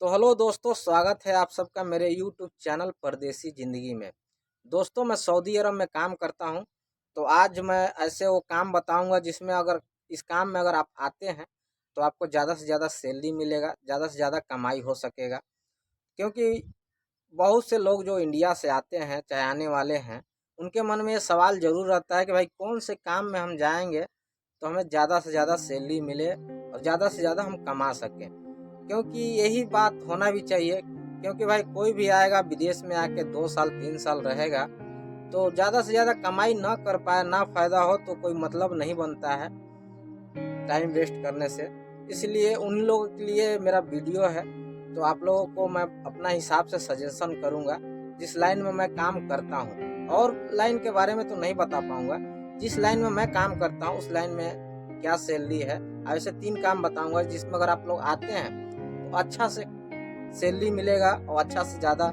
तो हेलो दोस्तों, स्वागत है आप सबका मेरे यूट्यूब चैनल परदेसी ज़िंदगी में। दोस्तों, मैं सऊदी अरब में काम करता हूं। तो आज मैं ऐसे वो काम बताऊंगा जिसमें अगर इस काम में अगर आप आते हैं तो आपको ज़्यादा से ज़्यादा सैलरी मिलेगा, ज़्यादा से ज़्यादा कमाई हो सकेगा। क्योंकि बहुत से लोग जो इंडिया से आते हैं, चाहे आने वाले हैं, उनके मन में ये सवाल ज़रूर रहता है कि भाई कौन से काम में हम जाएंगे तो हमें ज़्यादा से ज़्यादा सैलरी मिले और ज़्यादा से ज़्यादा हम कमा सकें। क्योंकि यही बात होना भी चाहिए, क्योंकि भाई कोई भी आएगा विदेश में आके 2 साल 3 साल रहेगा तो ज़्यादा से ज़्यादा कमाई ना कर पाए, ना फायदा हो तो कोई मतलब नहीं बनता है टाइम वेस्ट करने से। इसलिए उन लोगों के लिए मेरा वीडियो है। तो आप लोगों को मैं अपना हिसाब से सजेशन करूंगा जिस लाइन में मैं काम करता हूं, और लाइन के बारे में तो नहीं बता पाऊंगा। जिस लाइन में मैं काम करता हूं उस लाइन में क्या सैलरी है, ऐसे 3 काम बताऊंगा जिसमें अगर आप लोग आते हैं तो अच्छा से सैलरी मिलेगा और अच्छा से ज़्यादा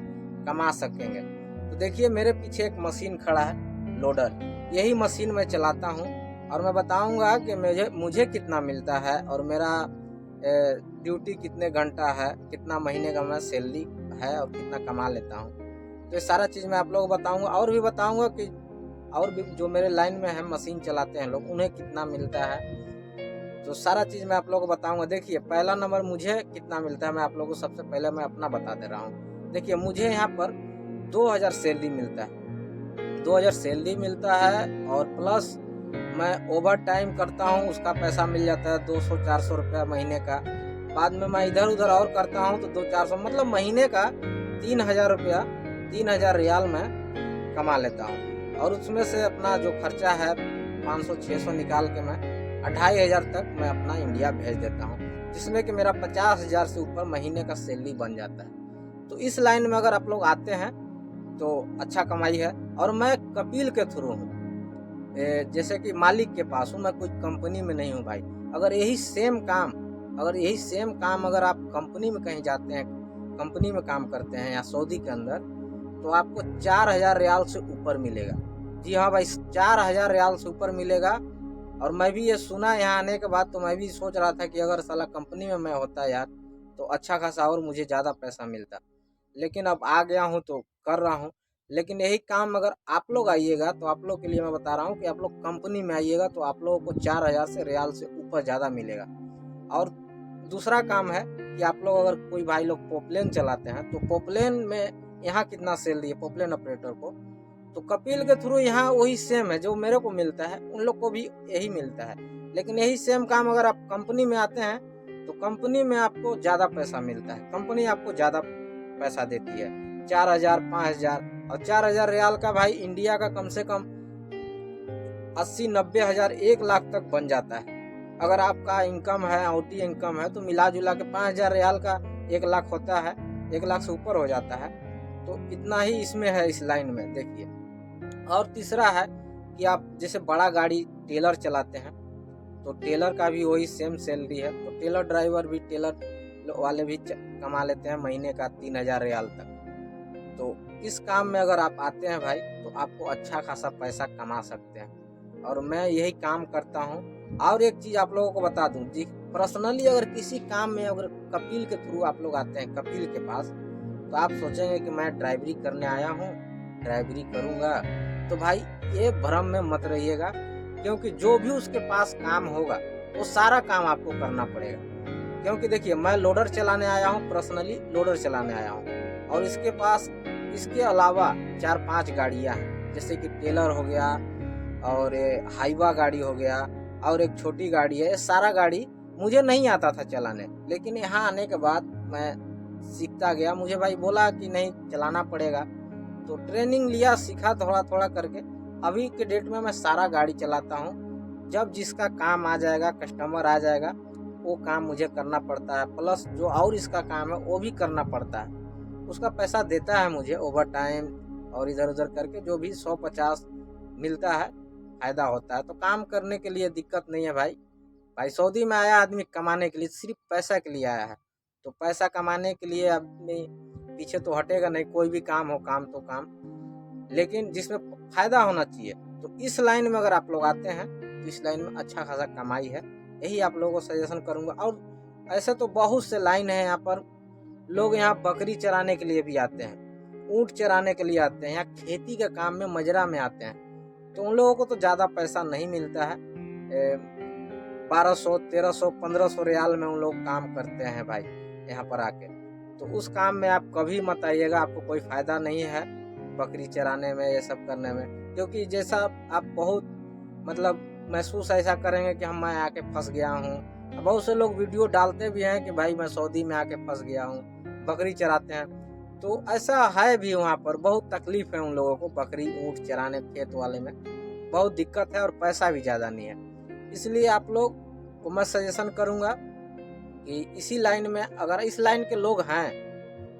कमा सकेंगे। तो देखिए मेरे पीछे एक मशीन खड़ा है, लोडर। यही मशीन मैं चलाता हूँ और मैं बताऊंगा कि मुझे मुझे कितना मिलता है और मेरा ड्यूटी कितने घंटा है, कितना महीने का मैं सैलरी है और कितना कमा लेता हूँ। तो ये सारा चीज़ मैं आप लोगों को बताऊंगा, और भी बताऊंगा कि और भी जो मेरे लाइन में है मशीन चलाते हैं लोग, उन्हें कितना मिलता है। तो सारा चीज़ मैं आप लोगों को बताऊंगा। देखिए पहला नंबर मुझे कितना मिलता है, मैं आप लोगों को सबसे पहले मैं अपना बता दे रहा हूँ। देखिए मुझे यहाँ पर 2000 सैलरी मिलता है, 2000 सैलरी मिलता है, और प्लस मैं ओवर टाइम करता हूँ उसका पैसा मिल जाता है 200-400 रुपया महीने का। बाद में मैं इधर उधर और करता हूँ तो 200-400 मतलब महीने का 3000 रुपया, 3000 रियाल मैं कमा लेता हूँ। और उसमें से अपना जो खर्चा है 500-600 निकाल के मैं 2500 तक मैं अपना इंडिया भेज देता हूँ, जिसमें कि मेरा 50,000 से ऊपर महीने का सैलरी बन जाता है। तो इस लाइन में अगर आप लोग आते हैं तो अच्छा कमाई है। और मैं कपिल के थ्रू हूँ, जैसे कि मालिक के पास हूँ, मैं कोई कंपनी में नहीं हूँ भाई। अगर यही सेम काम अगर आप कंपनी में कहीं जाते हैं, कंपनी में काम करते हैं या सऊदी के अंदर, तो आपको 4000 रियाल से ऊपर मिलेगा। जी हाँ भाई, 4000 रियाल से ऊपर मिलेगा। और मैं भी ये सुना यहाँ आने के बाद, तो मैं भी सोच रहा था कि अगर साला कंपनी में मैं होता यार तो अच्छा खासा और मुझे ज़्यादा पैसा मिलता। लेकिन अब आ गया हूँ तो कर रहा हूँ। लेकिन यही काम अगर आप लोग आइएगा तो आप लोग के लिए मैं बता रहा हूँ कि आप लोग कंपनी में आइएगा तो आप लोगों को 4000 से रियाल से ऊपर ज़्यादा मिलेगा। और दूसरा काम है कि आप लोग अगर कोई भाई लोग पोपलेन चलाते हैं तो पोपलेन में यहाँ कितना सैलरी है पोपलेन ऑपरेटर को, तो कपिल के थ्रू यहाँ वही सेम है जो मेरे को मिलता है, उन लोग को भी यही मिलता है। लेकिन यही सेम काम अगर आप कंपनी में आते हैं तो कंपनी में आपको ज़्यादा पैसा मिलता है, कंपनी आपको ज़्यादा पैसा देती है, 4000 5000। और 4000 रियाल का भाई इंडिया का कम से कम 80-90 हजार 1 लाख तक बन जाता है। अगर आपका इनकम है, ओटी इनकम है, तो मिला जुला के 5000 रियाल का 1 लाख होता है, 1 लाख से ऊपर हो जाता है। तो इतना ही इसमें है इस लाइन में। देखिए और तीसरा है कि आप जैसे बड़ा गाड़ी टेलर चलाते हैं तो टेलर का भी वही सेम सैलरी है। तो टेलर ड्राइवर भी, टेलर वाले भी कमा लेते हैं महीने का 3000 रियाल तक। तो इस काम में अगर आप आते हैं भाई तो आपको अच्छा खासा पैसा कमा सकते हैं, और मैं यही काम करता हूँ। और एक चीज़ आप लोगों को बता दूं जी, पर्सनली अगर किसी काम में अगर कपिल के थ्रू आप लोग आते हैं कपिल के पास, तो आप सोचेंगे कि मैं ड्राइवरी करने आया हूँ, ड्राइवरी करूँगा। तो भाई ये भ्रम में मत रहिएगा, क्योंकि जो भी उसके पास काम होगा वो सारा काम आपको करना पड़ेगा। क्योंकि देखिए मैं लोडर चलाने आया हूँ, पर्सनली लोडर चलाने आया हूँ, और इसके पास इसके अलावा 4-5 गाड़ियाँ हैं, जैसे कि टेलर हो गया और हाईवा गाड़ी हो गया और एक छोटी गाड़ी है। ये सारा गाड़ी मुझे नहीं आता था चलाने, लेकिन यहाँ आने के बाद मैं सीखता गया। मुझे भाई बोला कि नहीं चलाना पड़ेगा, तो ट्रेनिंग लिया, सीखा थोड़ा थोड़ा करके। अभी के डेट में मैं सारा गाड़ी चलाता हूँ। जब जिसका काम आ जाएगा, कस्टमर आ जाएगा, वो काम मुझे करना पड़ता है, प्लस जो और इसका काम है वो भी करना पड़ता है। उसका पैसा देता है मुझे ओवर टाइम और इधर उधर करके जो भी 100-50 मिलता है, फ़ायदा होता है। तो काम करने के लिए दिक्कत नहीं है भाई। भाई सऊदी में आया आदमी कमाने के लिए, सिर्फ पैसा के लिए आया है, तो पैसा कमाने के लिए आदमी पीछे तो हटेगा नहीं। कोई भी काम हो, काम तो काम, लेकिन जिसमें फ़ायदा होना चाहिए। तो इस लाइन में अगर आप लोग आते हैं तो इस लाइन में अच्छा खासा कमाई है, यही आप लोगों को सजेशन करूँगा। और ऐसे तो बहुत से लाइन है यहाँ पर, लोग यहाँ बकरी चराने के लिए भी आते हैं, ऊँट चराने के लिए आते हैं, यहाँ खेती के काम में मजरा में आते हैं। तो उन लोगों को तो ज़्यादा पैसा नहीं मिलता है। 1200, 1300, 1500 रियाल में उन लोग काम करते हैं भाई यहाँ पर आके। तो उस काम में आप कभी मत आइएगा, आपको कोई फ़ायदा नहीं है बकरी चराने में, ये सब करने में। क्योंकि जैसा आप बहुत मतलब महसूस ऐसा करेंगे कि मैं आके फंस गया हूँ। बहुत से लोग वीडियो डालते भी हैं कि भाई मैं सऊदी में आके फंस गया हूँ, बकरी चराते हैं। तो ऐसा है भी, वहाँ पर बहुत तकलीफ है उन लोगों को बकरी ऊँट चराने, खेत वाले में बहुत दिक्कत है और पैसा भी ज़्यादा नहीं है। इसलिए आप लोग को मैं सजेशन करूँगा कि इसी लाइन में, अगर इस लाइन के लोग हैं,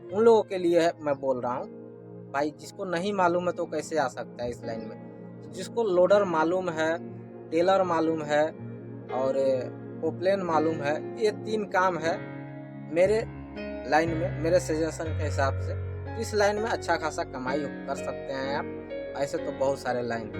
उन लोगों के लिए मैं बोल रहा हूँ भाई। जिसको नहीं मालूम है तो कैसे आ सकता है इस लाइन में। जिसको लोडर मालूम है, टेलर मालूम है और पोपलेन मालूम है, ये 3 काम है मेरे लाइन में, मेरे सजेशन के हिसाब से। तो इस लाइन में अच्छा खासा कमाई कर सकते हैं आप। ऐसे तो बहुत सारे लाइन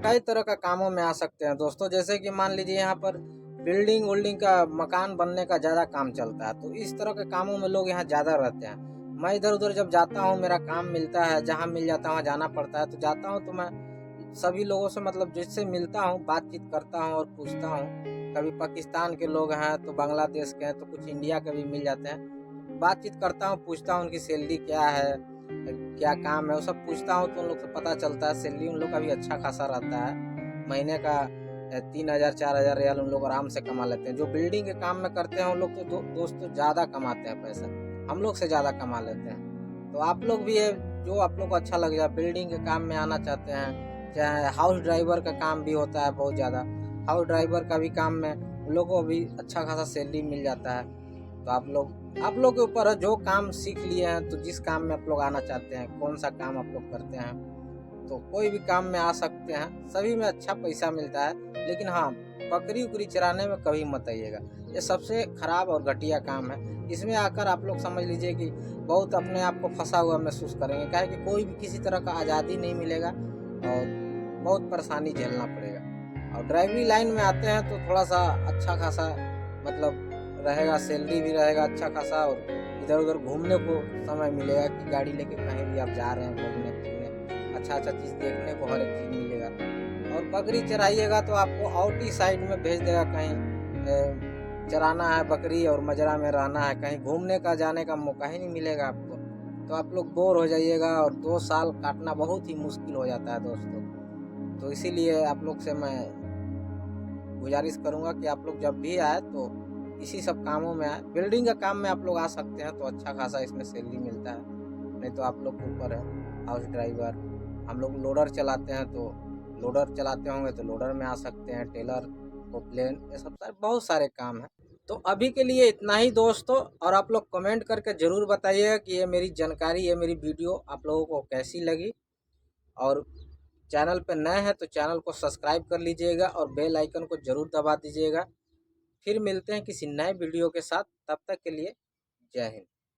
कई तरह का कामों में आ सकते हैं दोस्तों। जैसे कि मान लीजिए यहाँ पर बिल्डिंग विल्डिंग का, मकान बनने का ज़्यादा काम चलता है, तो इस तरह के कामों में लोग यहाँ ज़्यादा रहते हैं। मैं इधर उधर जब जाता हूँ, मेरा काम मिलता है, जहाँ मिल जाता है वहाँ जाना पड़ता है, तो जाता हूँ तो मैं सभी लोगों से मतलब जिससे मिलता हूँ बातचीत करता हूँ और पूछता हूँ। कभी पाकिस्तान के लोग हैं तो बांग्लादेश के हैं, तो कुछ इंडिया के भी मिल जाते हैं। बातचीत करता हूँ, पूछता हूँ उनकी सैलरी क्या है, क्या काम है, वो सब पूछता हूँ। तो उन लोग से पता चलता है सैलरी उन लोग का भी अच्छा खासा रहता है। महीने का 3000 4000 रियाल उन लोग आराम से कमा लेते हैं। जो बिल्डिंग के काम में करते हैं उन लोग तो दोस्तों ज़्यादा कमाते हैं पैसा, हम लोग से ज़्यादा कमा लेते हैं। तो आप लोग भी है, जो आप लोग को अच्छा लग जाए, बिल्डिंग के काम में आना चाहते हैं, चाहे हाउस ड्राइवर का काम भी होता है बहुत ज़्यादा, हाउस ड्राइवर का भी काम में उन लोग को भी अच्छा खासा सैलरी मिल जाता है। तो आप लोग के ऊपर है, जो काम सीख लिए हैं, तो जिस काम में आप लोग आना चाहते हैं, कौन सा काम आप लोग करते हैं, तो कोई भी काम में आ सकते हैं। सभी में अच्छा पैसा मिलता है, लेकिन हाँ, बकरी उकरी चराने में कभी मत आइएगा। ये सबसे खराब और घटिया काम है। इसमें आकर आप लोग समझ लीजिए कि बहुत अपने आप को फंसा हुआ महसूस करेंगे। क्या है कि कोई भी किसी तरह का आज़ादी नहीं मिलेगा और बहुत परेशानी झेलना पड़ेगा। और ड्राइवरी लाइन में आते हैं तो थोड़ा सा अच्छा खासा मतलब रहेगा, सैलरी भी रहेगा अच्छा खासा, और इधर उधर घूमने को समय मिलेगा कि गाड़ी लेके कहीं भी आप जा रहे हैं घूमने फिरने, अच्छा चीज़ देखने को हर एक चीज़ मिलेगा। और बकरी चराइएगा तो आपको आउट ही साइड में भेज देगा, कहीं चराना है बकरी और मजरा में रहना है, कहीं घूमने का जाने का मौका ही नहीं मिलेगा आपको। तो आप लोग बोर हो जाइएगा और 2 साल काटना बहुत ही मुश्किल हो जाता है दोस्तों। तो इसीलिए आप लोग से मैं गुजारिश करूँगा कि आप लोग जब भी आए तो इसी सब कामों में आए। बिल्डिंग का काम में आप लोग आ सकते हैं तो अच्छा खासा इसमें सैलरी मिलता है। नहीं तो आप लोग के ऊपर है, हाउस ड्राइवर। हम लोग लोडर चलाते हैं तो लोडर चलाते होंगे तो लोडर में आ सकते हैं, टेलर, पोपलेन, ये सब सारे बहुत सारे काम हैं। तो अभी के लिए इतना ही दोस्तों। और आप लोग कमेंट करके ज़रूर बताइएगा कि ये मेरी जानकारी, ये मेरी वीडियो आप लोगों को कैसी लगी। और चैनल पे नए हैं तो चैनल को सब्सक्राइब कर लीजिएगा और बेल आइकन को ज़रूर दबा दीजिएगा। फिर मिलते हैं किसी नए वीडियो के साथ, तब तक के लिए जय हिंद।